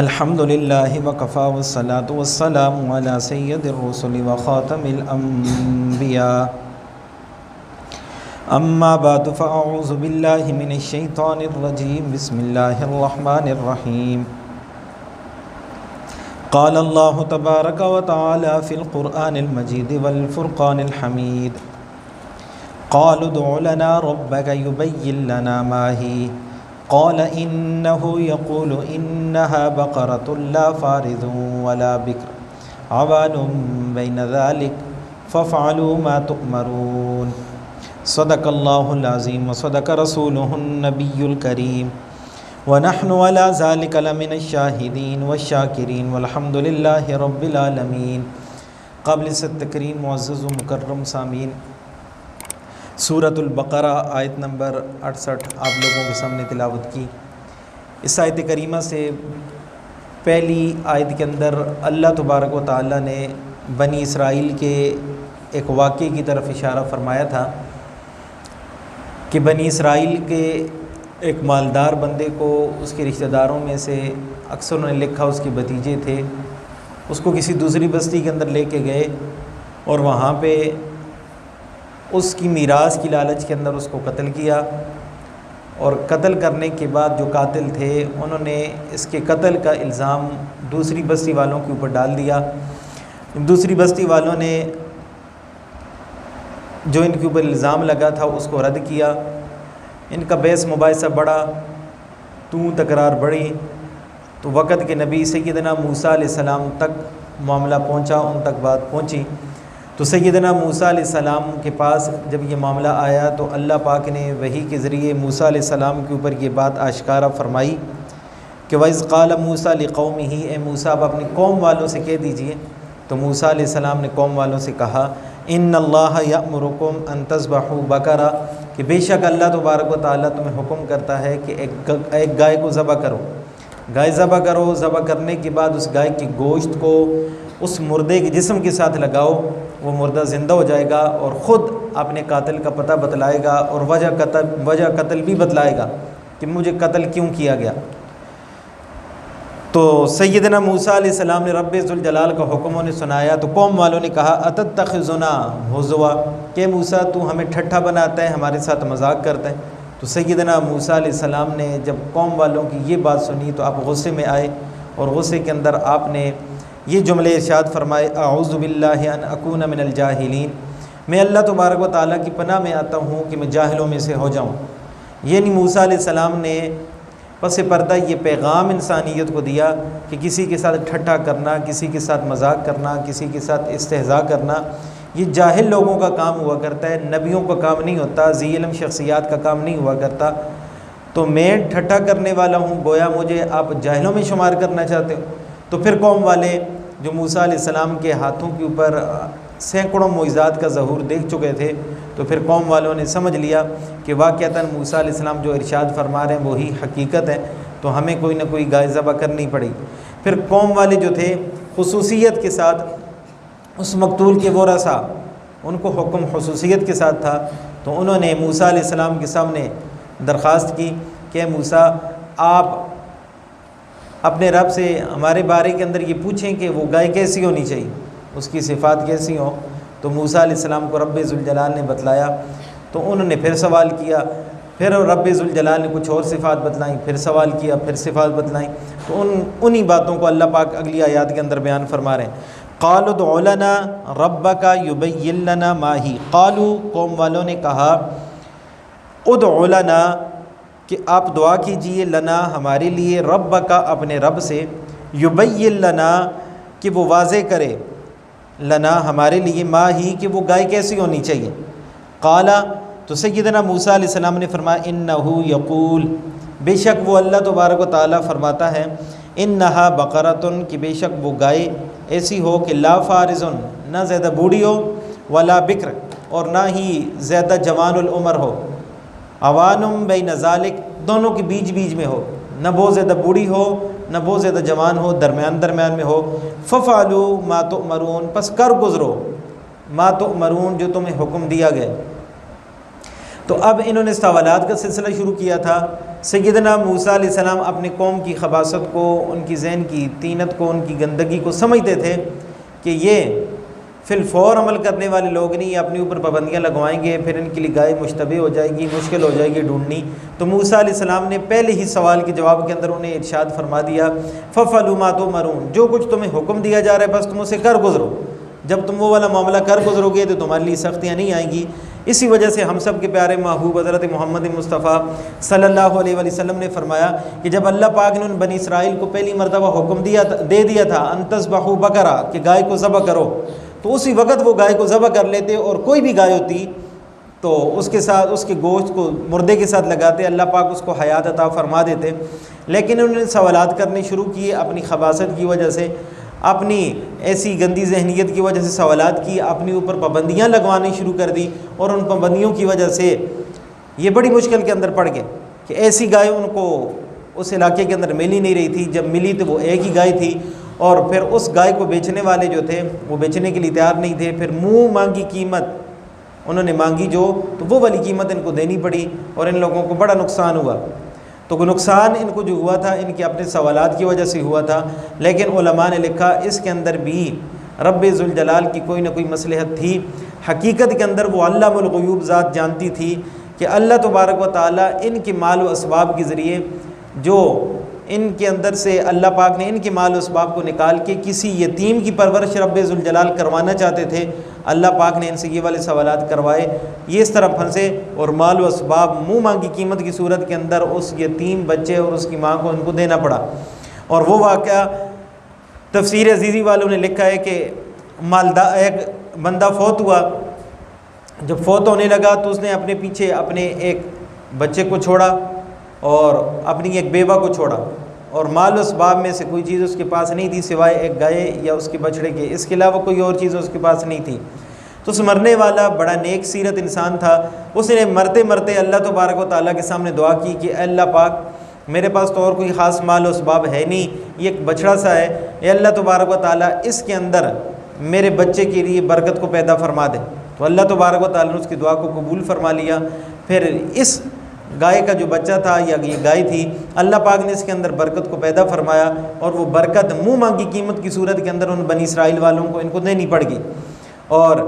अल्हम्दुलिल्लाहि वकफ़ा वस्सलातु वस्सलामु अला सय्यिदिर रुसुलि व ख़ातमिल अंबिया अम्मा बअदु फ़अऊज़ु बिल्लाहि मिनश शैतानिर रजीम बिस्मिल्लाहिर रहमानिर रहीम क़ाल अल्लाहु तबारक व तआला फ़िल क़ुरआनिल मजीद वल फ़ुरक़ानिल हमीद क़ालू उद्उ लना रब्बक युबय्यिन लना मा ही क़ाल इन्नहु यक़ूलु इन्नहा बक़रतुन ला फ़ारिज़ुन वला बिक्र अवानुम बैन ज़ालिक फ़फ़अलू मा तुअमरून। सदक़ल्लाहुल अज़ीम व सदक़ रसूलुहुन नबियुल करीम व नहनु अला ज़ालिका लमिनश शाहिदीन वश्शाकिरीन वल्हम्दुलिल्लाहि रब्बिल आलमीन। क़ाबिल तकरीम मुअज़्ज़ज़ व मुकर्रम सामीन, सूरतुल बक़रा आयत नंबर 68 आप लोगों के सामने तिलावत की। इस आयत करीमा से पहली आयत के अंदर अल्लाह तबारक व तआला ने बनी इसराइल के एक वाक़े की तरफ इशारा फरमाया था कि बनी इसराइल के एक मालदार बंदे को उसके रिश्तेदारों में से अक्सर उन्होंने लिखा उसके भतीजे थे, उसको किसी दूसरी बस्ती के अंदर लेके गए और वहाँ पे उसकी मीरास की लालच के अंदर उसको कत्ल किया। और कत्ल करने के बाद जो कातिल थे उन्होंने इसके कत्ल का इल्ज़ाम दूसरी बस्ती वालों के ऊपर डाल दिया। दूसरी बस्ती वालों ने जो इनके ऊपर इल्ज़ाम लगा था उसको रद्द किया। इनका बहस मुबाहिसा बढ़ा, तू तकरार बढ़ी, तो वक़्त के नबी सैयदना मूसा अलैहिस्सलाम तक मामला पहुंचा, उन तक बात पहुंची। तो सैयदना मूसा अलैहिस्सलाम के पास जब ये मामला आया तो अल्लाह पाक ने वही के ज़रिए मूसा अलैहिस्सलाम के ऊपर ये बात आश्कारा फरमाई कि वइज़ क़ाल मूसा लिक़ौमिही, ए मूसा आप अपनी कौम वालों से कह दीजिए। तो मूसा अलैहिस्सलाम ने कौम वालों से कहा इन्नल्लाह यअमुरुकुम अन तज़बहू बकरा, कि बेशक अल्लाह तबारक व तआला तुम्हें हुक्म करता है कि एक गाय को ज़बह करो। गाय ज़बह करो, ज़बह करने के बाद उस गाय के गोश्त को उस मुर्दे के जिस्म के साथ लगाओ, वो मुर्दा ज़िंदा हो जाएगा और ख़ुद अपने कातिल का पता बतलाएगा और वजह कत्ल भी बतलाएगा कि मुझे कत्ल क्यों किया गया। तो सैयदना मूसा अलैहिस्सलाम ने रब्बे ज़ुल जलाल का हुक्म उन्हें सुनाया तो कौम वालों ने कहा अतत्तखिज़ुना हुज़वा, के मूसा तू हमें ठट्ठा बनाता है, हमारे साथ मजाक करता है। तो सैयदना मूसा अलैहिस्सलाम ने जब कौम वालों की ये बात सुनी तो आप गुस्से में आए और गुस्से के अंदर आपने ये जुमले इरशाद फरमाए अऊज़ु बिल्लाहि अन अकून मिनल जाहिलीन, मैं अल्लाह तबारक व तआला की पनाह में आता हूँ कि मैं जाहिलों में से हो जाऊँ। यानी मूसा अलैहिस्सलाम ने पस पर्दा ये पैगाम इंसानियत को दिया कि किसी के साथ ठट्ठा करना, किसी के साथ मजाक करना, किसी के साथ इस्तेहज़ा करना ये जाहिल लोगों का काम हुआ करता है, नबियों का काम नहीं होता, ज़ी इल्म शख्सियात का काम नहीं हुआ करता। तो मैं ठट्ठा करने वाला हूँ, गोया मुझे आप जाहिलों में शुमार करना चाहते हो। तो फिर कौम वाले जो मूसा अलैहिस्सलाम के हाथों के ऊपर सैकड़ों मोइज़ात का ज़हूर देख चुके थे, तो फिर कौम वालों ने समझ लिया कि वाक़अतन मूसा अलैहिस्सलाम जो इरशाद फरमा रहे हैं वही हकीकत है, तो हमें कोई ना कोई गाय ज़बह करनी पड़ेगी। फिर कौम वाले जो थे खुसूसियत के साथ उस मकतूल के वरसा, उनको हुक्म खुसूसियत के साथ था, तो उन्होंने मूसा अलैहिस्सलाम के सामने दरख्वास्त की कि मूसा आप अपने रब से हमारे बारे के अंदर ये पूछें कि वो गाय कैसी होनी चाहिए, उसकी सिफ़ात कैसी हो। तो मूसा अलैहिस्सलाम को रब्बे ज़ुल जलाल ने बतलाया, तो उन्होंने फिर सवाल किया, फिर रब्बे ज़ुल जलाल ने कुछ और सिफ़ात बतलाई, फिर सवाल किया, फिर सिफ़ात बतलाई। तो उन्हीं बातों को अल्लाह पाक अगली आयत के अंदर बयान फरमा रहे हैं। क़ालू उद्उ लना रब्बका युबय्यिन लना मा ही, क़ालू कौम वालों ने कहा उद्उ लना कि आप दुआ कीजिए, लना हमारे लिए, रब्ब का अपने रब से, युबय्यिन लना कि वो वाज़े करे, लना हमारे लिए, मा ही कि वो गाय कैसी होनी चाहिए। क़ाला तो सैयदना मूसा अलैहिस्सलाम ने फरमाया इन्नहु यक़ूल, बेशक वो अल्लाह तबारक व तआला फरमाता है, इन्नहा बक़रतुन कि बेशक वो गाय ऐसी हो कि ला फ़ारिज़ुन ना ज़्यादा बूढ़ी हो, वला बिक्र और ना ही ज़्यादा जवानुल उम्र हो, अवानुम बैन ज़ालिक दोनों के बीच बीच में हो, न बहुत ज़्यादा बूढ़ी हो न बहुत ज़्यादा जवान हो, दरमियान में हो। फ़फ़अलू मा तुअमरून, बस कर गुज़रो मा तुअमरून जो तुम्हें हुक्म दिया गया। तो तो अब इन्होंने सवालात का सिलसिला शुरू किया था। सैयदना मूसा अलैहिस्सलाम अपने कौम की खबासत को, उनकी जहन की तीनत को, उनकी गंदगी को समझते थे कि ये फिलफौर अमल करने वाले लोग नहीं, अपने ऊपर पाबंदियाँ लगवाएंगे, फिर इनके लिए गाय मुश्तबे हो जाएगी, मुश्किल हो जाएगी ढूंढनी। तो मूसा अलैहिस्सलाम ने पहले ही सवाल के जवाब के अंदर उन्हें इरशाद फरमा दिया, फ़फ़अलू मा तुमरून, जो कुछ तुम्हें हुक्म दिया जा रहा है बस तुम उसे कर गुजरो। जब तुम वो वाला मामला कर गुजरोगे तो तुम्हारे लिए सख्तियाँ नहीं आएंगी। इसी वजह से हम सब के प्यारे महबूब हज़रत मोहम्मद मुस्तफ़ा सल्लल्लाहु अलैहि वसल्लम ने फरमाया कि जब अल्लाह पाक ने उन बनी इसराइल को पहली मरतबा हुक्म दे दिया था अंतज़बहू बकरा, कि गाय को ज़बह करो, तो उसी वक्त वो गाय को ज़बह कर लेते और कोई भी गाय होती तो उसके साथ उसके गोश्त को मुर्दे के साथ लगाते, अल्लाह पाक उसको हयात अता फरमा देते। लेकिन उन्होंने सवालात करने शुरू किए, अपनी खबासत की वजह से, अपनी ऐसी गंदी जहनीत की वजह से सवालात की, अपने ऊपर पाबंदियाँ लगवानी शुरू कर दी और उन पाबंदियों की वजह से ये बड़ी मुश्किल के अंदर पड़ गए कि ऐसी गाय उनको उस इलाके के अंदर मिल ही नहीं रही थी। जब मिली तो वो एक ही गाय थी और फिर उस गाय को बेचने वाले जो थे वो बेचने के लिए तैयार नहीं थे। फिर मुँह मांगी कीमत उन्होंने मांगी जो, तो वो वाली कीमत इनको देनी पड़ी और इन लोगों को बड़ा नुकसान हुआ। तो वो नुकसान इनको जो हुआ था इनके अपने सवालात की वजह से हुआ था। लेकिन उलमा ने लिखा इसके अंदर भी रब्बे ज़ुल जलाल की कोई ना कोई मसलहत थी। हकीकत के अंदर वो अल्लामुल ग़ुयूब ज़ात जानती थी कि अल्लाह तबारक व तआला इनके माल व असबाब के ज़रिए जो इनके अंदर से अल्लाह पाक ने इनके माल व असबाब को निकाल के किसी यतीम की परवरिश रब्बे ज़ुल जलाल करवाना चाहते थे। अल्लाह पाक ने इनसे ये वाले सवालात करवाए, ये इस तरह फंसे और माल व असबाब मुँह मांगी कीमत की सूरत के अंदर उस यतीम बच्चे और उसकी माँ को उनको देना पड़ा। और वो वाक़या तफसीर अज़ीज़ी वालों ने लिखा है कि एक बंदा फौत हुआ। जब फौत होने लगा तो उसने अपने पीछे अपने एक बच्चे को छोड़ा और अपनी एक बेवा को छोड़ा और माल असबाब में से कोई चीज़ उसके पास नहीं थी सिवाय एक गाय या उसके बछड़े के, इसके अलावा कोई और चीज़ उसके पास नहीं थी। तो उस मरने वाला बड़ा नेक सीरत इंसान था। उसने मरते मरते अल्लाह तबारक व तआला के सामने दुआ की कि अल्लाह पाक मेरे पास तो और कोई ख़ास माल असबाब है नहीं, ये एक बछड़ा सा है, ये अल्लाह तबारक व तआला इसके अंदर मेरे बच्चे के लिए बरकत को पैदा फरमा दे। तो अल्लाह तबारक व तआला ने उसकी दुआ को कबूल फरमा लिया। फिर इस गाय का जो बच्चा था या ये गाय थी, अल्लाह पाक ने इसके अंदर बरकत को पैदा फरमाया और वो बरकत मुँह मांगी कीमत की सूरत के अंदर उन बनी इसराइल वालों को इनको देनी पड़ गई। और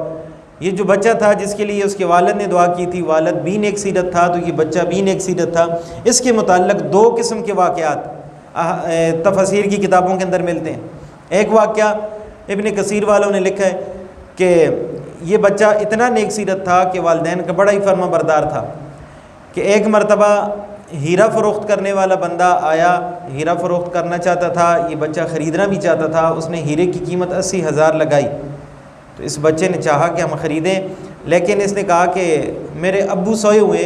ये जो बच्चा था जिसके लिए उसके वालिद ने दुआ की थी, वालिद भी नेक सीरत था तो ये बच्चा भी नेक सीरत था। इसके मुताल्लिक़ दो किस्म के वाक़यात तफसीर की किताबों के अंदर मिलते हैं। एक वाक़या इब्न कसीर वालों ने लिखा है कि ये बच्चा इतना नेक सीरत था कि वालिदैन का बड़ा ही फर्मा बरदार था कि एक मरतबा हीरा फ़रोख्त करने वाला बंदा आया, हीरा फ़रोख्त करना चाहता था, ये बच्चा ख़रीदना भी चाहता था। उसने हीरे की कीमत 80,000 लगाई। तो इस बच्चे ने चाहा कि हम ख़रीदें, लेकिन इसने कहा कि मेरे अब्बू सोए हुए,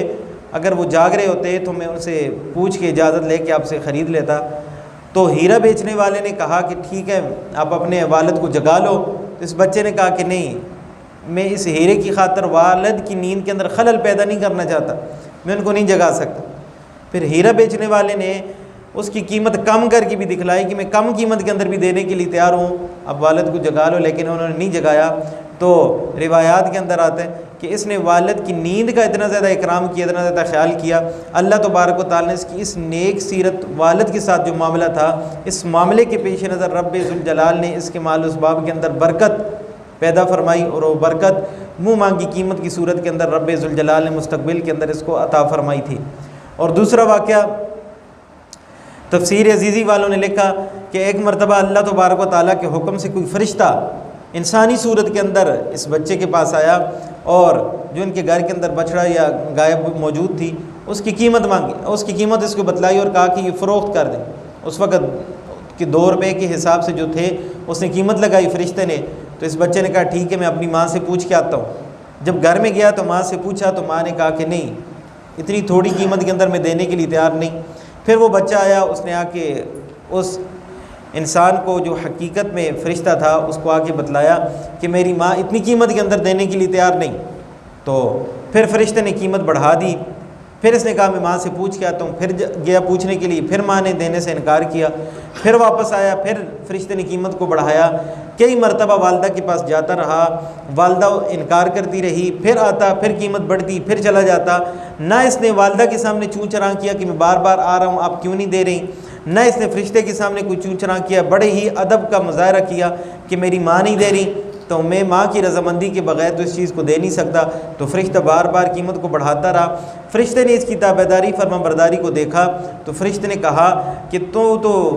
अगर वो जाग रहे होते तो मैं उनसे पूछ के इजाज़त लेके आपसे ख़रीद लेता। तो हीरा बेचने वाले ने कहा कि ठीक है आप अपने वालिद को जगा लो। तो इस बच्चे ने कहा कि नहीं, मैं इस हीरे की खातर वालिद की नींद के अंदर खलल पैदा नहीं करना चाहता, मैं उनको नहीं जगा सकता। फिर हीरा बेचने वाले ने उसकी कीमत कम करके भी दिखलाई कि मैं कम कीमत के अंदर भी देने के लिए तैयार हूँ, अब वालिद को जगा लो, लेकिन उन्होंने नहीं जगाया। तो रिवायात के अंदर आता है कि इसने वालिद की नींद का इतना ज़्यादा इकराम किया, इतना ज़्यादा ख्याल किया, अल्लाह तबारक व तआला ने इसकी इस नेक सीरत वालिद के साथ जो मामला था, इस मामले के पेश नज़र रब्बे ज़ुल जलाल ने इसके माल असबाब के अंदर बरकत पैदा फरमाई और वो बरकत मुँह मांगी कीमत की सूरत के अंदर रब्बे ज़ुल जलाल ने मुस्तक़बिल के अंदर इसको अता फरमाई थी। और दूसरा वाक़या तफसीर अज़ीज़ी वालों ने लिखा कि एक मरतबा अल्लाह तबारक व तआला के हुक्म से कोई फ़रिश्ता इंसानी सूरत के अंदर इस बच्चे के पास आया और जो इनके घर के अंदर बछड़ा या गाय मौजूद थी उसकी कीमत मांगी, उसकी कीमत इसको बतलाई और कहा कि ये फ़रोख्त कर दें। उस वक़्त के 2 रुपये के हिसाब से जो थे उसने कीमत लगाई फ़रिश्ते ने। तो इस बच्चे ने कहा ठीक है मैं अपनी माँ से पूछ के आता हूँ। जब घर में गया तो माँ से पूछा तो माँ ने कहा कि नहीं, इतनी थोड़ी कीमत के अंदर मैं देने के लिए तैयार नहीं। फिर वो बच्चा आया, उसने आके उस इंसान को जो हकीकत में फ़रिश्ता था उसको आके बतलाया कि मेरी माँ इतनी कीमत के अंदर देने के लिए तैयार नहीं। तो फिर फ़रिश्ते ने कीमत बढ़ा दी फिर इसने कहा मैं माँ से पूछ के आता हूँ। फिर गया पूछने के लिए, फिर माँ ने देने से इनकार किया। फिर वापस आया, फिर फरिश्ते ने कीमत को बढ़ाया। कई मरतबा वालदा के पास जाता रहा, वालदा इनकार करती रही, फिर आता, फिर कीमत बढ़ती, फिर चला जाता। ना इसने वालदा के सामने चूँ चरां किया कि मैं बार बार आ रहा हूँ, आप क्यों नहीं दे रही। ना इसने फरिश्ते के सामने कोई चूँ चरां किया, बड़े ही अदब का मुजाहरा किया कि मेरी माँ नहीं दे रही तो मैं माँ की रजामंदी के बगैर तो इस चीज़ को दे नहीं सकता। तो फरिश्ता बार बार कीमत को बढ़ाता रहा। फरिश्ते ने इसकी ताबेदारी फरमाबरदारी को देखा तो फरिश्ते ने कहा कि तो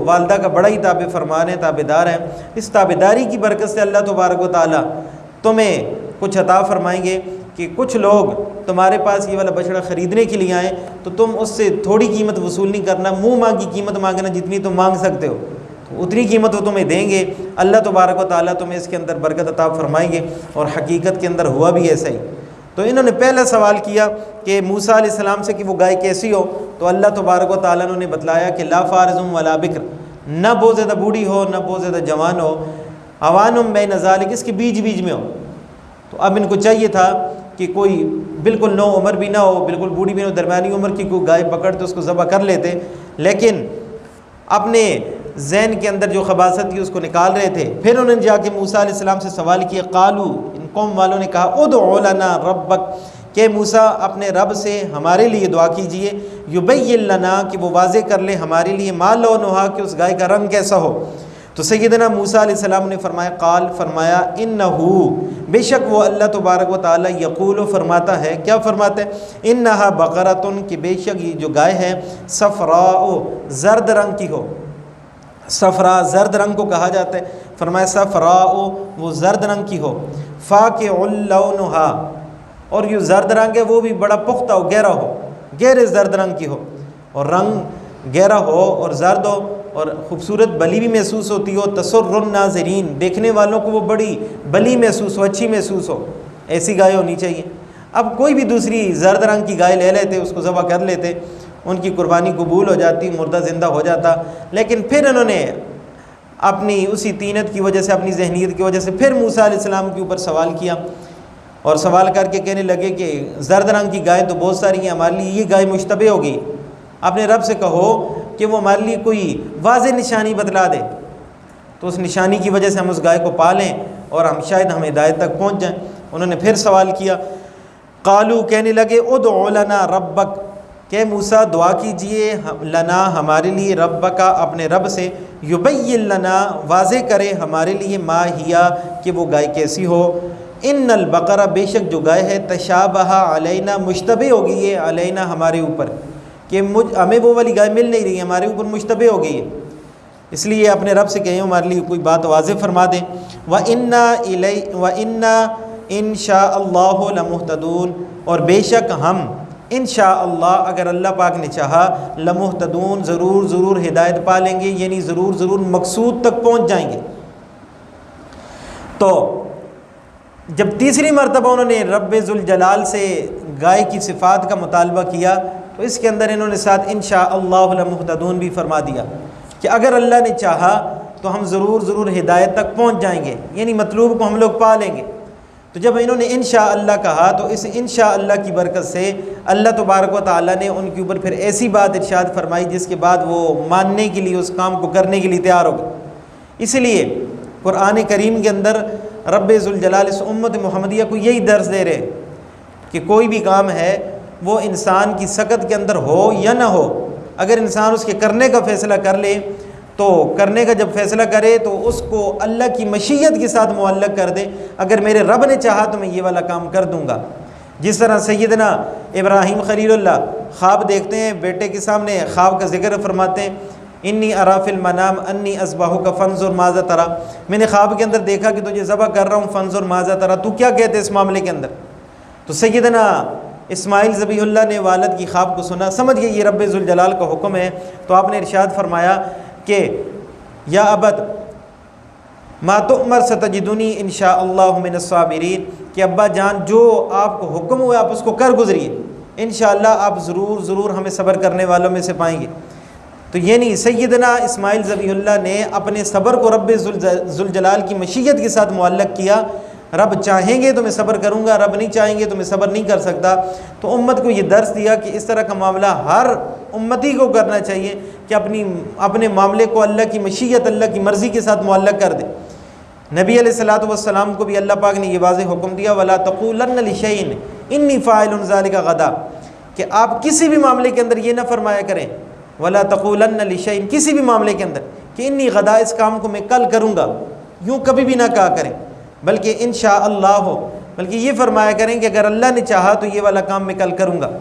वालदा का बड़ा ही ताबे फरमान है, ताबेदार है। इस ताबेदारी की बरकत से अल्लाह तबारक व तआला तुम्हें कुछ अता फरमाएंगे कि कुछ लोग तुम्हारे पास ये वाला बछड़ा ख़रीदने के लिए आएँ तो तुम उससे थोड़ी कीमत वसूल नहीं करना, मुँह मांगी कीमत मांगना, जितनी तुम मांग सकते हो उतनी कीमत वो तुम्हें देंगे। अल्लाह तबारक व तआला तुम्हें इसके अंदर बरकत अता फरमाएंगे। और हकीकत के अंदर हुआ भी ऐसा ही। तो इन्होंने पहला सवाल किया कि मूसा अलैहिस्सलाम से कि वो गाय कैसी हो, तो अल्लाह तबारक व तआला ने बतलाया कि ला फारिज़ुम वला बिक्र, न बहुत ज़्यादा बूढ़ी हो न बहुत ज़्यादा जवान हो, अवानुम बैन ज़ालिक, इसके बीच बीच में हो। तो अब इनको चाहिए था कि कोई बिल्कुल नो उम्र भी ना हो, बिल्कुल बूढ़ी भी ना हो, दरमियानी उम्र की कोई गाय पकड़ तो उसको ज़बह कर लेते, लेकिन अपने जहन के अंदर जो खबासत थी उसको निकाल रहे थे। फिर उन्होंने जाके मूसा अलैहिस्सलाम से सवाल किया, कालू, इन कौम वालों ने कहा, उदउ लना रब्बक, के मूसा अपने रब से हमारे लिए दुआ कीजिए, युबय्यिन लना, कि वो वाज़े कर ले हमारे लिए, मा लौनुहा, कि उस गाय का रंग कैसा हो। तो सैयदना मूसा अलैहिस्सलाम ने फरमाया, काल, फरमाया, इन्नहू, बेशक वो अल्लाह तबारक व तआला यक़ूल, फरमाता है, क्या फरमाता है, इन्नहा बक़रतुन, कि बेशक ये जो गाय है, सफ़राओ, ज़र्द रंग की हो। सफ़रा ज़र्द रंग को कहा जाता है। फरमाया सफ़राओ, वो ज़र्द रंग की हो, फ़ाक़िउल लौनुहा, और ये ज़र्द रंग है वो भी बड़ा पुख्ता हो, गहरा हो, गहरे ज़र्द रंग की हो, और रंग गहरा हो और ज़र्द हो और ख़ूबसूरत बली भी महसूस होती हो। तसुर्रुन नाज़रीन, देखने वालों को वो बड़ी बली महसूस हो, अच्छी महसूस हो, ऐसी गाय होनी चाहिए। अब कोई भी दूसरी ज़र्द रंग की गाय ले लेते, उसको ज़बह कर लेते, उनकी कुर्बानी कबूल हो जाती, मुर्दा ज़िंदा हो जाता। लेकिन फिर इन्होंने अपनी उसी तीनत की वजह से, अपनी जहनीत की वजह से फिर मूसा अलैहिस्सलाम के ऊपर सवाल किया, और सवाल करके कहने लगे कि ज़र्द रंग की गाय तो बहुत सारी हैं, हमारे लिए ये गाय मुश्तबे होगी। अपने रब से कहो कि वो हमारे लिए कोई वाज़ेह निशानी बतला दे, तो उस निशानी की वजह से हम उस गाय को पालें और हम शायद हम हिदायत तक पहुँच जाएँ। उन्होंने फिर सवाल किया, कालू, कहने लगे, उदउ लना रब्बक, के मूसा दुआ कीजिए लना, हमारे लिए, रब्बका, अपने रब से, युबय्यिन लना, वाज़े करे हमारे लिए, मा हिया, कि वो गाय कैसी हो, इन्नल बकरा, बेशक जो गाय है, तशाबहा अलैना, मुश्तबे हो गई है, अलैना, हमारे ऊपर, कि हमें वो वाली गाय मिल नहीं रही है, हमारे ऊपर मुश्तबे हो गई है, इसलिए अपने रब से कहें हमारे लिए कोई बात वाज़े फरमा दें। व इन्ना इंशाअल्लाहु लमुहतदून, और बेशक हम इंशाअल्लाह, अगर अल्लाह पाक ने चाहा, लमुहतदून, ज़रूर हिदायत पा लेंगे, यानी ज़रूर मकसूद तक पहुँच जाएंगे। तो जब तीसरी मरतबा उन्होंने रब्बे ज़ुल जलाल से गाय की सिफ़ात का मुतालबा किया, तो इसके अंदर इन्होंने साथ इंशाअल्लाह लमुहतदून भी फरमा दिया कि अगर अल्लाह ने चाहा तो हम ज़रूर हिदायत तक पहुँच जाएंगे, यानी मतलूब को हम लोग पा लेंगे। तो जब इन्होंने इंशाअल्लाह कहा तो इस इंशाअल्लाह की बरकत से अल्लाह तबारक व तआला ने उनके ऊपर फिर ऐसी बात इरशाद फरमाई जिसके बाद वो मानने के लिए, उस काम को करने के लिए तैयार हो गए। इसलिए कुरान करीम के अंदर रब्बे ज़ुल जलाल इस उम्मत मुहम्मदिया को यही दर्स दे रहे कि कोई भी काम है वो इंसान की सकत के अंदर हो या ना हो, अगर इंसान उसके करने का फ़ैसला कर ले, तो करने का जब फ़ैसला करे तो उसको अल्लाह की मशीयत के साथ मुअल्लक़ कर दे। अगर मेरे रब ने चाहा तो मैं ये वाला काम कर दूँगा। जिस तरह सैयदना इब्राहीम खलीलुल्लाह ख्वाब देखते हैं, बेटे के सामने ख्वाब का ज़िक्र फरमाते हैं, इन्नी अराफिल मनाम अन्नी असबाहु का फ़ंज़ुर माज़ा तरा, मैंने ख्वाब के अंदर देखा कि तुझे ज़बह कर रहा हूँ, फ़ंज़ुर माज़ा तरा, तू क्या कहते इस मामले के अंदर। तो सैयदना इस्माइल ज़बीहुल्लाह ने वालिद की ख्वाब को सुना, समझ गए ये रब्बे ज़ुल जलाल का हुक्म है। तो आपने इरशाद फरमाया कि या अबद मा तुअमर सतजिदुनी इंशाअल्लाहु मिनस साबिरीन, कि अब्बा जान जो आपको हुक्म हुआ आप उसको कर गुजरिए, इंशाअल्लाह आप ज़रूर हमें सब्र करने वालों में से पाएंगे। तो ये नहीं, सैयदना इस्माइल ज़बीहुल्लाह ने अपने सब्र को रब्बे ज़ुल जलाल की मशीयत के साथ मुअल्लक़ किया। रब चाहेंगे तो मैं सब्र करूँगा, रब नहीं चाहेंगे तो मैं सब्र नहीं कर सकता। तो उम्मत को ये दर्स दिया कि इस तरह का मामला हर उम्मती को करना चाहिए कि अपने मामले को अल्लाह की मशीयत, अल्लाह की मर्ज़ी के साथ मुअल्लक़ कर दे। नबी अलैहिस्सलातु वस्सलाम को भी अल्लाह पाक ने ये वाज़ेह हुक्म दिया, वला तक़ूलन्न लिशैइन इन्नी फ़ाइलुन ज़ालिका गदा, कि आप किसी भी मामले के अंदर ये ना फरमाया करें, वला तक़ूलन्न लिशैइन, किसी भी मामले के अंदर कि इन्नी गदा, इस काम को मैं कल करूँगा, यूँ कभी भी ना कहा करें, बल्कि इंशाअल्लाह हो, बल्कि ये फरमाया करें कि अगर अल्लाह ने चाहा तो ये वाला काम मैं कल करूँगा।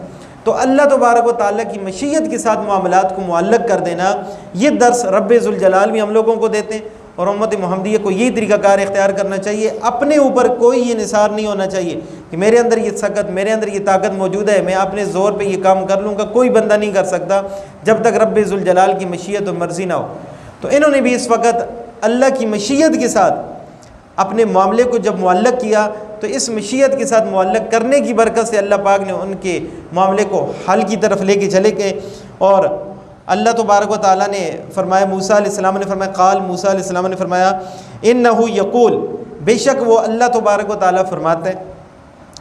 तो अल्लाह तबारक व तआला की मशीयत के साथ मामलात को मुअल्लक़ कर देना, ये दर्स रब्बे ज़ुल जलाल भी हम लोगों को देते हैं और उम्मत मुहम्मदिया को यही तरीक़ाकार इख्तियार करना चाहिए। अपने ऊपर कोई ये निसार नहीं होना चाहिए कि मेरे अंदर ये सकत, मेरे अंदर ये ताकत मौजूद है, मैं अपने ज़ोर पे ये काम कर लूँगा। कोई बंदा नहीं कर सकता जब तक रब्बे ज़ुल जलाल की मशीयत और मर्ज़ी ना हो। तो इन्होंने भी इस वक्त अल्लाह की मशीयत के साथ अपने मामले को जब मुअल्लक़ किया, तो इस मशीयत के साथ मुअल्लक़ करने की बरकत से अल्लाह पाक ने उनके मामले को हल की तरफ लेके चले गए। और अल्लाह तबारक व तआला ने फरमाया, मूसा अलैहिस्सलाम ने फरमाया, क़ाल मूसा अलैहिस्सलाम ने फरमाया, इन्नहु यक़ूल, बेशक वो अल्लाह तबारक व तआला फरमाते हैं,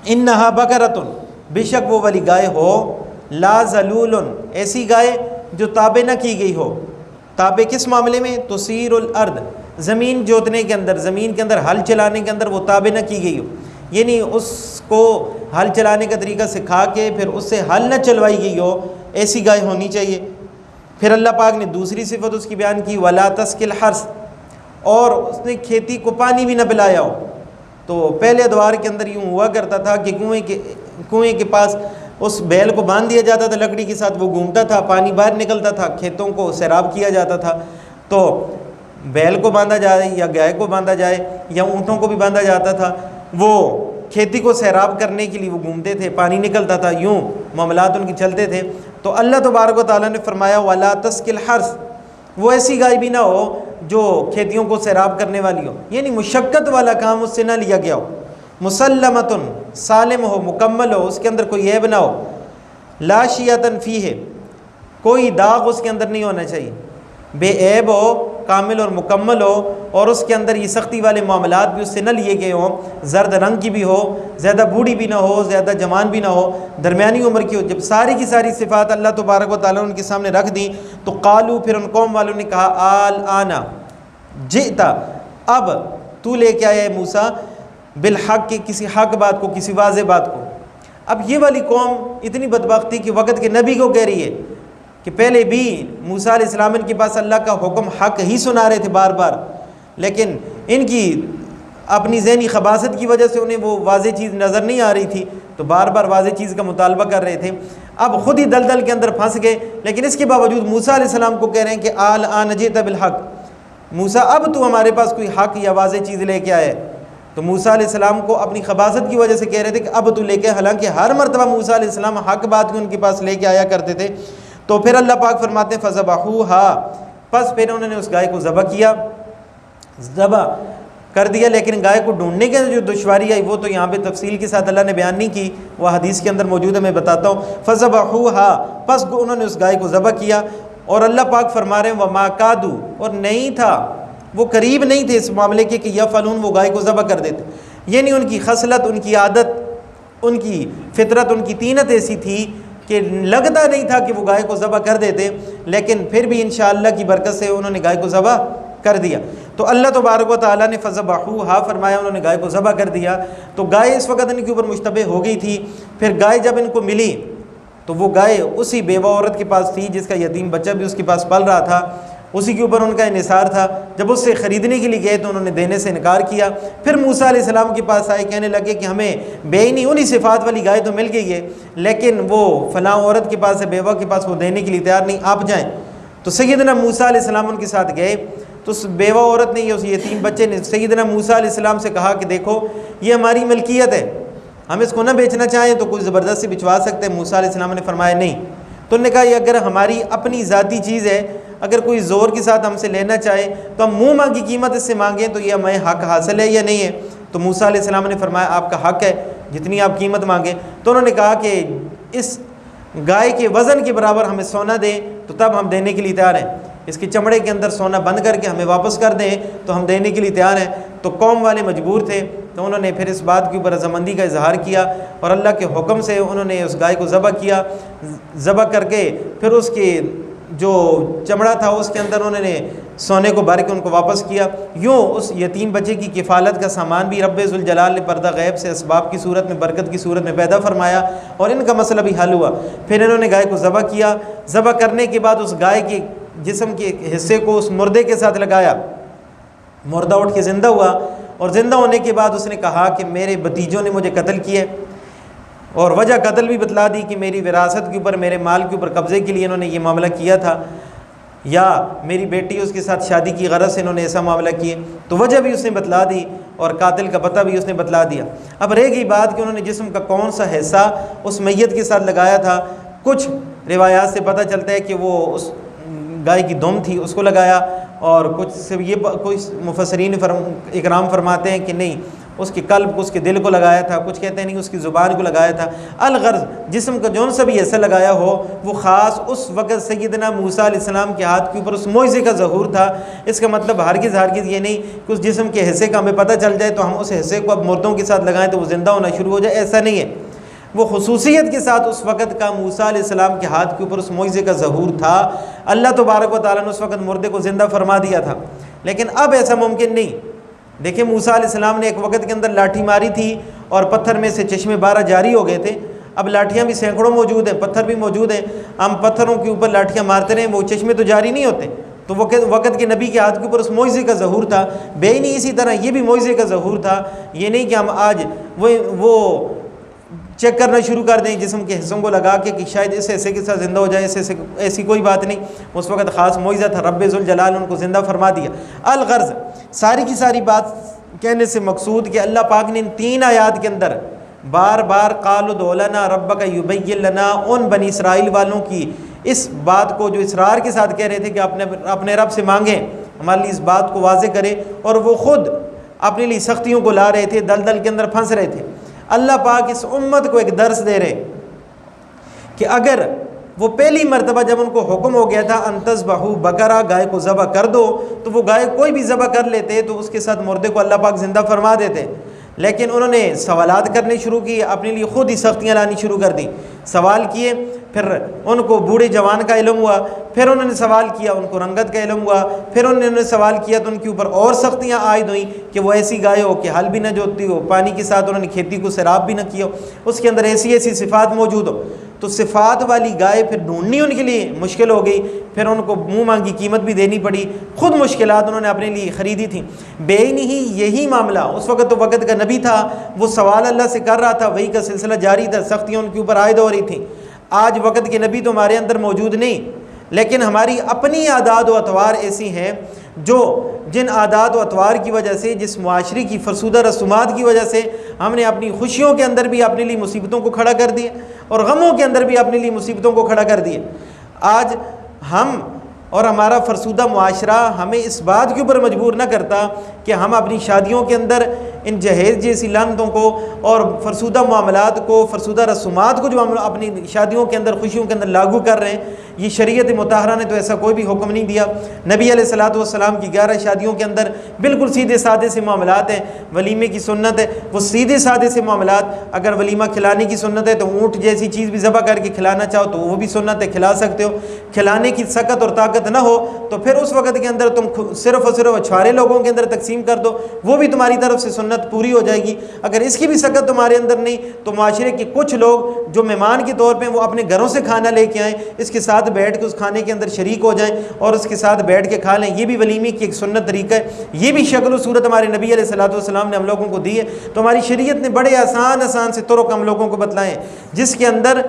इन्नहा बकरतुन, बेशक वो वाली गाय हो, ला ज़लूलुन, ऐसी गाय जो ताबे न की गई हो। ताबे किस मामले में? तुसीरुल अर्द, ज़मीन जोतने के अंदर, ज़मीन के अंदर हल चलाने के अंदर वो ताबे न की गई हो, यानी उसको हल चलाने का तरीका सिखा के फिर उससे हल न चलवाई गई हो, ऐसी गाय होनी चाहिए। फिर अल्लाह पाक ने दूसरी सिफत उसकी बयान की, वला तस्किल हर्स, और उसने खेती को पानी भी न पिलाया हो। तो पहले अदवार के अंदर यूँ हुआ करता था कि कुएँ के पास उस बैल को बांध दिया जाता था लकड़ी के साथ, वो घूमता था, पानी बाहर निकलता था, खेतों को सैराब किया जाता था। तो बैल को बांधा जाए या गाय को बांधा जाए या ऊँटों को भी बांधा जाता था, वो खेती को सैराब करने के लिए वो घूमते थे, पानी निकलता था, यूँ मामलात उनके चलते थे। तो अल्लाह तबारक व तआला ने फरमाया, वला तस्किल हर्स, वो ऐसी गाय भी ना हो जो खेतियों को सैराब करने वाली हो, यानी मुशक्क़त वाला काम उससे ना लिया गया हो। मुसल्लमतुन, सालिम हो, मुकम्मल हो, उसके अंदर कोई ऐब ना हो। ला शियतन फ़ीहे, कोई दाग उसके अंदर नहीं होना चाहिए, बेऐब हो, कामिल और मुकम्मल हो, और उसके अंदर ये सख्ती वाले मामलात भी उससे न लिए गए हों। ज़र्द रंग की भी हो, ज़्यादा बूढ़ी भी ना हो, ज़्यादा जवान भी ना हो, दरमियानी उम्र की हो। जब सारी की सारी सिफ़ात अल्लाह तबारक व तआला उनके सामने रख दी तो कालू, फिर उन कौम वालों ने कहा, आल आना जिता, अब तू लेके आया है मूसा बिल हक़ के, किसी हक़ बात को, किसी वाज़े बात को। अब ये वाली कौम इतनी बदबख्ती कि वक़्त के नबी को कह रही है कि पहले भी मूसा अलैहिस्सलाम के पास अल्लाह का हुक्म हक़ ही सुना रहे थे बार बार, लेकिन इनकी अपनी ज़हनी खबासत की वजह से उन्हें वो वाज़ेह चीज़ नज़र नहीं आ रही थी, तो बार बार वाज़ेह चीज़ का मुतालबा कर रहे थे। अब ख़ुद ही दलदल के अंदर फंस गए, लेकिन इसके बावजूद मूसा अलैहिस्सलाम को कह रहे हैं कि आल आन जिता बिल हक़, मूसा अब तू हमारे पास कोई हक़ या वाज़ेह चीज़ लेके आए। तो मूसा अलैहिस्सलाम को अपनी खबासत की वजह से कह रहे थे कि अब तू लेके, हालांकि हर मरतबा मूसा अलैहिस्सलाम हक़ बात की उनके पास लेके आया करते थे। तो फिर अल्लाह पाक फरमाते हैं, फ़ज़बहूहा, बस फिर उन्होंने उस गाय को ज़बह किया, ज़बह कर दिया। लेकिन गाय को ढूंढने के जो दुश्वारी आई वो तो यहाँ पे तफसील के साथ अल्लाह ने बयान नहीं की, वह हदीस के अंदर मौजूद है, मैं बताता हूँ। फ़ज़बहूहा, बस उन्होंने उस गाय को ज़बह किया। और अल्लाह पाक फरमा रहे हैं, वमा कादू, और नहीं था, वो करीब नहीं थे इस मामले के कि यफ़अलून, वो गाय को ज़बह कर देते। यानी उनकी खसलत, उनकी आदत, उनकी फितरत, उनकी तीनत ऐसी थी कि लगता नहीं था कि वो गाय को ज़बह कर देते, लेकिन फिर भी इंशाअल्लाह की बरकत से उन्होंने गाय को ज़बह कर दिया। तो अल्लाह तबारक व तआला ने फ़ज़बहूहा फरमाया, उन्होंने गाय को ज़बह कर दिया। तो गाय इस वक्त इनके ऊपर मुश्तबह हो गई थी। फिर गाय जब इनको मिली तो वो गाय उसी बेवा औरत के पास थी जिसका यतीम बच्चा भी उसके पास पल रहा था, उसी के ऊपर उनका इन्हिसार था। जब उससे ख़रीदने के लिए गए तो उन्होंने देने से इनकार किया। फिर मूसा अलैहिस्सलाम के पास आए, कहने लगे कि हमें बेईनी उन्हीं सिफ़ात वाली गाय तो मिल गई है, लेकिन वो फ़लाँ औरत के पास है, बेवा के पास, वो देने के लिए तैयार नहीं, आप जाएँ। तो सैयदना मूसा अलैहिस्सलाम उनके साथ गए। तो उस बेवा औरत ने, उस यतीम बच्चे ने सैयदना मूसा अलैहिस्सलाम से कहा कि देखो ये हमारी मलकियत है, हम इसको ना बेचना चाहें तो कोई ज़बरदस्ती बिचवा सकते हैं। मूसा अलैहिस्सलाम ने फरमाया नहीं। तो उन्होंने कहा ये अगर हमारी अपनी ज़ाती चीज़ है, अगर कोई ज़ोर के साथ हमसे लेना चाहे तो हम मुँह मांगी कीमत इससे मांगें तो ये हमें हक़ हासिल है या नहीं है। तो मूसा अलैहिस्सलाम ने फरमाया आपका हक़ है, जितनी आप कीमत मांगें। तो उन्होंने कहा कि इस गाय के वज़न के बराबर हमें सोना दें तो तब हम देने के लिए तैयार हैं, इसके चमड़े के अंदर सोना बंद करके हमें वापस कर दें तो हम देने के लिए तैयार हैं। तो कौम वाले मजबूर थे, तो उन्होंने फिर इस बात के ऊपर रज़ामंदी का इजहार किया और अल्लाह के हुक्म से उन्होंने उस गाय को ज़बह किया। ज़बह करके फिर उसकी जो चमड़ा था उसके अंदर उन्होंने सोने को भर के उनको वापस किया। यूँ उस यतीम बच्चे की किफ़ालत का सामान भी रब्बे ज़ुल जलाल ने पर्दा गैब से असबाब की सूरत में, बरकत की सूरत में पैदा फरमाया और इनका मसला भी हल हुआ। फिर इन्होंने गाय को ज़बह किया। ज़बह करने के बाद उस गाय के जिस्म के हिस्से को उस मुर्दे के साथ लगाया। मुर्दा उठ के ज़िंदा हुआ और ज़िंदा होने के बाद उसने कहा कि मेरे भतीजों ने मुझे कत्ल किया और वजह कत्ल भी बतला दी कि मेरी विरासत के ऊपर, मेरे माल के ऊपर कब्ज़े के लिए इन्होंने ये मामला किया था, या मेरी बेटी उसके साथ शादी की गरज से इन्होंने ऐसा मामला किए। तो वजह भी उसने बतला दी और कातिल का पता भी उसने बतला दिया। अब रह गई बात कि उन्होंने जिस्म का कौन सा हिस्सा उस मैयत के साथ लगाया था। कुछ रिवायात से पता चलता है कि वो उस गाय की दुम थी उसको लगाया, और कुछ से ये कोई मुफस्सरीन इकराम फरमाते हैं कि नहीं, उसके कल्ब को, उसके दिल को लगाया था। कुछ कहते हैं नहीं, उसकी ज़ुबान को लगाया था। अलगर्ज़ जिस्म का जौन सा भी ऐसा लगाया हो वो ख़ास उस वक़्त सैयदना मूसा अलैहिस्सलाम के हाथ के ऊपर उस मोइज़े का ज़हूर था। इसका मतलब हरगिज़ ये नहीं कि उस जिस्म के हिस्से का हमें पता चल जाए तो हम उस हिस्से को अब मुर्दों के साथ लगाएं तो वो ज़िंदा होना शुरू हो जाए, ऐसा नहीं है। वो खुसूसियत के साथ उस वक़्त का मूसा अलैहिस्सलाम के हाथ के ऊपर उस मोइज़े का ज़हूर था। अल्लाह तबारक व तआला ने उस वक़्त मुर्दे को ज़िंदा फरमा दिया था, लेकिन अब ऐसा मुमकिन नहीं। देखिए मूसा अलैहिस्सलाम ने एक वक़्त के अंदर लाठी मारी थी और पत्थर में से चश्मे 12 जारी हो गए थे। अब लाठियाँ भी सैकड़ों मौजूद हैं, पत्थर भी मौजूद हैं। हम पत्थरों के ऊपर लाठियाँ मारते रहें, वो चश्मे तो जारी नहीं होते। तो वक़्त के नबी के हाथ के ऊपर उस मोइज़े का ज़हूर था। बेईनी इसी तरह ये भी मोइज़े का ज़हूर था। ये नहीं कि हम आज वो चेक करना शुरू कर दें जिस्म के हिस्सों को लगा के कि शायद इस हिस्से के साथ ज़िंदा हो जाए, ऐसी कोई बात नहीं। उस वक़्त ख़ास मोइज़ा था, रब्बे ज़ुल जलाल ने उनको ज़िंदा फरमा दिया। अलगर्ज़ सारी की सारी बात कहने से मकसूद कि अल्लाह पाक ने इन 3 आयात के अंदर बार बार क़ालू उदउ लना रब्बका युबय्यिन लना उन बनी इसराइल वालों की इस बात को जो इसरार के साथ कह रहे थे कि अपने रब से मांगें, हमारे लिए इस बात को वाज़े करे, और वो ख़ुद अपने लिए सख्तियों को ला रहे थे, दलदल के अंदर फंस रहे थे। अल्लाह पाक इस उम्मत को एक दर्स दे रहे कि अगर वो पहली मरतबा जब उनको हुक्म हो गया था अंतज़बहू बकरा, गाय को ज़बह कर दो, तो वो गाय कोई भी ज़बह कर लेते तो उसके साथ मुर्दे को अल्लाह पाक ज़िंदा फरमा देते। लेकिन उन्होंने सवालात करने शुरू किए, अपने लिए ख़ुद ही सख्तियाँ लानी शुरू कर दी। सवाल किए, फिर उनको बूढ़े जवान का इल्म हुआ, फिर उन्होंने सवाल किया, उनको रंगत का इल्म हुआ, फिर उन्होंने सवाल किया तो उनके ऊपर और सख्तियाँ आयद हुई कि वो ऐसी गाय हो कि हल भी न जोतती हो, पानी के साथ उन्होंने खेती को सैराब भी न किया हो, उसके अंदर ऐसी ऐसी सिफ़ात मौजूद हो। तो सिफ़ात वाली गाय फिर ढूंढनी उनके लिए मुश्किल हो गई। फिर उनको मुँह मांगी कीमत भी देनी पड़ी, ख़ुद मुश्किलात उन्होंने अपने लिए ख़रीदी थी। बेईनी ही यही मामला उस वक़्त तो वक़्त का नबी था, वो सवाल अल्लाह से कर रहा था, वही का सिलसिला जारी था, सख्तियाँ उनके ऊपर आयद हो रही थी। आज वक़्त के नबी तो हमारे अंदर मौजूद नहीं, लेकिन हमारी अपनी आदात व अतवार ऐसी हैं जो जिन आदात व अतवार की वजह से, जिस मुआशरे की फरसूदा रसूमात की वजह से हमने अपनी खुशियों के अंदर भी अपने लिए मुसीबतों को खड़ा कर दिया और गमों के अंदर भी अपने लिए मुसीबतों को खड़ा कर दिया। आज हम और हमारा फरसूदा मुआशरा हमें इस बात के ऊपर मजबूर न करता कि हम अपनी शादियों के अंदर इन जहेज़ जैसी लानतों को और फरसूदा मामलात को, फरसूदा रसूमात को जो हम अपनी शादियों के अंदर, खुशियों के अंदर लागू कर रहे हैं, ये शरीयत मुताहरा ने तो ऐसा कोई भी हुक्म नहीं दिया। नबी अलैहिस्सलातु वस्सलाम की 11 शादियों के अंदर बिल्कुल सीधे साधे से मामलात हैं। वलीमे की सुन्नत है, वो सीधे साधे से मामलात। अगर वलीमा खिलाने की सुन्नत है तो ऊँट जैसी चीज़ भी ज़बह करके खिलाना चाहो तो वो भी सुन्नत है, खिला सकते हो। खिलाने की सकत और ताकत ना हो तो फिर उस वक़्त के अंदर तुम सिर्फ़ और सिर्फ अछवारे लोगों के अंदर तकसीम कर दो, वो भी तुम्हारी तरफ से सुन्नत पूरी हो जाएगी। अगर इसकी भी सकत तुम्हारे अंदर नहीं तो माशरे के कुछ लोग जो मेहमान के तौर पे वो अपने घरों से खाना लेके आएँ, इसके साथ बैठ के उस खाने के अंदर शरीक हो जाएँ और उसके साथ बैठ के खा लें, ये भी वलीमे की एक सुन्नत तरीका है। ये भी शक्ल सूरत हमारे नबी अलैहिस्सलातु वस्सलाम ने हम लोगों को दी है। तो हमारी शरीयत ने बड़े आसान से तुरुक हम लोगों को बतलाएँ जिसके अंदर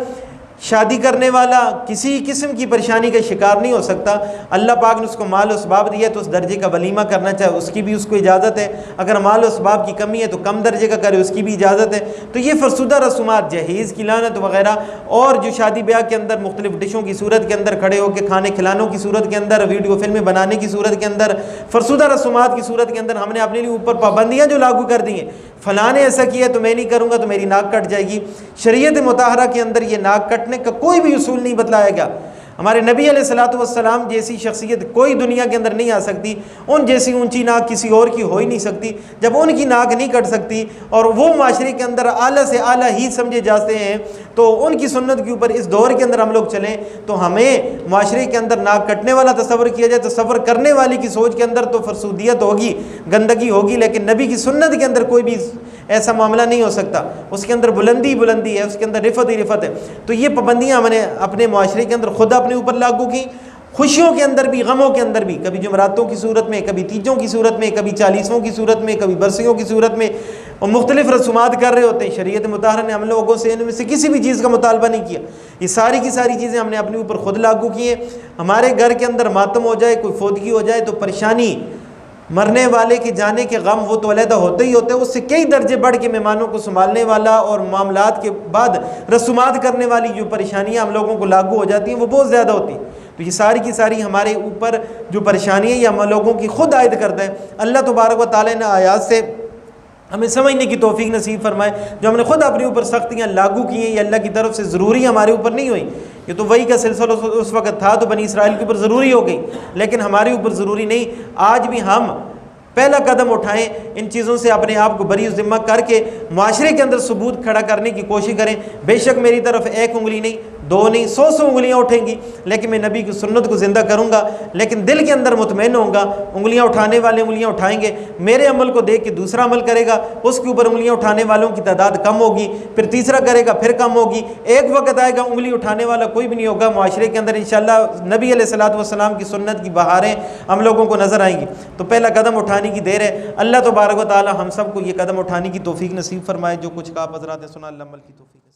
शादी करने वाला किसी किस्म की परेशानी का शिकार नहीं हो सकता। अल्लाह पाक ने उसको माल उसबाब दिया तो उस दर्जे का वलीमा करना चाहे उसकी भी उसको इजाज़त है। अगर माल उसबाब की कमी है तो कम दर्जे का करे, उसकी भी इजाज़त है। तो ये फरसूदा रसूमात, जहेज़ की लानत वगैरह, और जो शादी ब्याह के अंदर मुख्तलिफ डिशों की सूरत के अंदर खड़े होकर खाने खिलानों की सूरत के अंदर, वीडियो फिल्में बनाने की सूरत के अंदर, फरसूदा रसूमात की सूरत के अंदर हमने अपने लिए ऊपर पाबंदियाँ जो लागू कर दी हैं, फ़लाँ ने ऐसा किया तो मैं नहीं करूँगा तो मेरी नाक कट जाएगी। शरीयत मुताहरा के अंदर ये नाक कटने का कोई भी उसूल नहीं बतलाया गया। हमारे नबी अलैहिस्सलातु वस्सलाम जैसी शख्सियत कोई दुनिया के अंदर नहीं आ सकती, उन जैसी ऊंची नाक किसी और की हो ही नहीं सकती। जब उनकी नाक नहीं कट सकती और वो माशरे के अंदर आला से आला ही समझे जाते हैं, तो उनकी सुन्नत के ऊपर इस दौर के अंदर हम लोग चलें तो हमें माशरे के अंदर नाक कटने वाला तसव्वुर किया जाए, तसव्वुर करने वाले की सोच के अंदर तो फरसूदियत होगी, गंदगी होगी, लेकिन नबी की सुन्नत के अंदर कोई भी ऐसा मामला नहीं हो सकता। उसके अंदर बुलंदी बुलंदी है, उसके अंदर रिफत ही रिफत है। तो ये पाबंदियाँ हमने अपने माशरे के अंदर खुद अपने ऊपर लागू की, खुशियों के अंदर भी, गमों के अंदर भी, कभी जुमरातों की सूरत में, कभी तीजों की सूरत में, कभी चालीसों की सूरत में, कभी बरसियों की सूरत में, और मुख्तलिफ रसूमात कर रहे होते हैं। शरीयत मुताहरा ने हम लोगों से इनमें से किसी भी चीज़ का मुतालबा नहीं किया। ये सारी की सारी चीज़ें हमने अपने ऊपर खुद लागू की हैं। हमारे घर के अंदर मातम हो जाए, कोई फोदगी हो जाए तो परेशानी, मरने वाले के जाने के गम वो तो अलहदा होते ही होते हैं, उससे कई दर्जे बढ़ के मेहमानों को संभालने वाला और मामलात के बाद रसूमात करने वाली जो परेशानियाँ हम लोगों को लागू हो जाती हैं वो बहुत ज़्यादा होती हैं। तो ये सारी की सारी हमारे ऊपर जो परेशानियाँ ये हम लोगों की खुद आयद करता है। अल्लाह तबारक व तआला ने आयात से हमें समझने की तौफीक नसीब फरमाए। जो हमने खुद अपने ऊपर सख्तियाँ लागू की हैं, ये अल्लाह की तरफ से ज़रूरी हमारे ऊपर नहीं हुई। ये तो वही का सिलसिला उस वक्त था तो बनी इसराइल के ऊपर ज़रूरी हो गई, लेकिन हमारे ऊपर ज़रूरी नहीं। आज भी हम पहला कदम उठाएं, इन चीज़ों से अपने आप को बरी ज़िम्मा करके माशरे के अंदर सबूत खड़ा करने की कोशिश करें। बेशक मेरी तरफ एक उंगली नहीं, दो नहीं, 100 उंगलियां उठेंगी, लेकिन मैं नबी की सुन्नत को ज़िंदा करूँगा, लेकिन दिल के अंदर मुतमईन होऊंगा। उंगलियां उठाने वाले उंगलियां उठाएंगे, मेरे अमल को देख के दूसरा अमल करेगा, उसके ऊपर उंगलियां उठाने वालों की तादाद कम होगी, फिर तीसरा करेगा, फिर कम होगी। एक वक्त आएगा उंगली उठाने वाला कोई भी नहीं होगा। माशरे के अंदर इंशाअल्लाह नबी अलैहिस्सलातु वस्सलाम की सुन्नत की बहारें हम लोगों को नज़र आएंगी। तो पहला कदम उठाने की देर है। अल्लाह तबारक व तआला हम सबको ये कदम उठाने की तौफीक नसीब फरमाए। जो कुछ का आप हज़रात ने सुना, अल्लाह अमल की तौफीक।